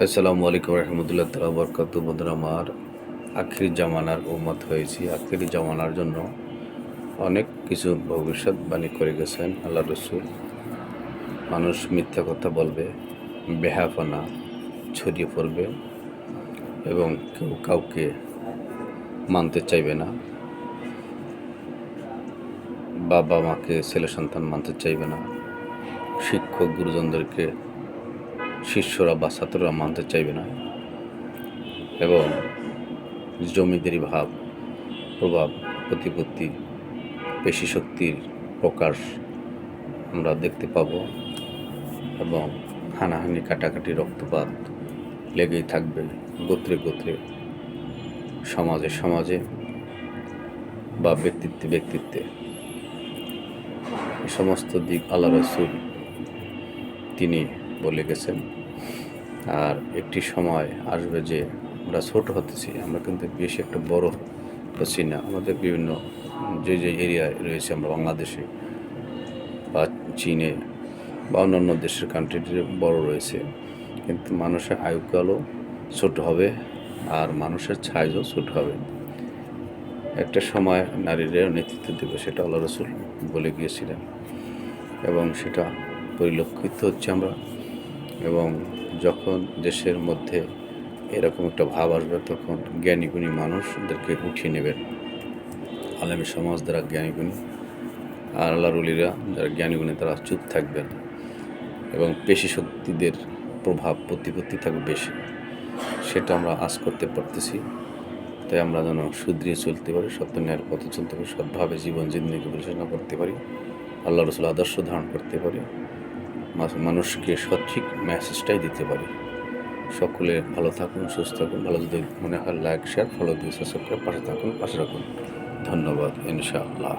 আসসালামু আলাইকুম রহমতুল্লাহ তাআলা বরকাতু। বন্ধুরা আমার, আখিরি জামানার উম্মত হয়েছি। আখিরি জামানার জন্য অনেক কিছু ভবিষ্যৎবাণী করে গেছেন আল্লাহ রসুল। মানুষ মিথ্যা কথা বলবে, বেহাফানা ছড়িয়ে পড়বে এবং কেউ কাউকে মানতে চাইবে না। বাবা মাকে ছেলে সন্তান মানতে চাইবে না। শিক্ষক গুরুজনদেরকে শিষ্যরা বা ছাত্ররা মানতে চাইবে না এবং জমিদারি ভাব, প্রভাব, প্রতিপত্তি, পেশি শক্তির প্রকাশ আমরা দেখতে পাব এবং হানাহানি, কাটাকাটি, রক্তপাত লেগেই থাকবে গোত্রে গোত্রে, সমাজে সমাজে বা ব্যক্তিত্বে ব্যক্তিত্বে। এই সমস্ত দিক আল্লাহ রসুল তিনি বলে গেছেন। আর একটি সময় আসবে যে আমরা ছোট হতেছি, আমরা কিন্তু বেশি একটা বড় হচ্ছি না। আমাদের বিভিন্ন যে এরিয়ায় রয়েছে, আমরা বাংলাদেশে বা চীনে বা অন্যান্য দেশের কান্ট্রিতে বড় রয়েছে, কিন্তু মানুষের আয়ুকালও ছোট হবে আর মানুষের সাইজও ছোট হবে। একটা সময় নারীরা নেতৃত্ব দেবে, সেটা আল্লাহ রসুল বলে গিয়েছিলেন এবং সেটা পরিলক্ষিত হচ্ছে আমরা। এবং যখন দেশের মধ্যে এরকম একটা ভাব আসবে, তখন জ্ঞানীগুণী মানুষদেরকে উঠিয়ে নেবেন। আলেমী সমাজ দ্বারা জ্ঞানীগুণী আর আল্লাহর ওলিরা যারা জ্ঞানীগুণী, তারা চুপ থাকবেন এবং পেশি শক্তিদের প্রভাব প্রতিপত্তি থাকবে বেশি। সেটা আমরা আজ করতে পারতেছি। তাই আমরা যেন শুধরিয়ে চলতে পারি, সত্য ন্যায়ের পথে চলতে পারি, সৎভাবে জীবন জিন্দগি পরিচালনা করতে পারি, আল্লাহ রসুল আদর্শ ধারণ করতে পারি, মানুষকে সঠিক মেসেজটাই দিতে পারি। সকলে ভালো থাকুন, সুস্থ থাকুন। ভালো যদি মনে হয় লাইক, শেয়ার, ফলো দিয়ে সাবস্ক্রাইব করে পাশে থাকুন, পাশে রাখুন। ধন্যবাদ। ইনশাআল্লাহ।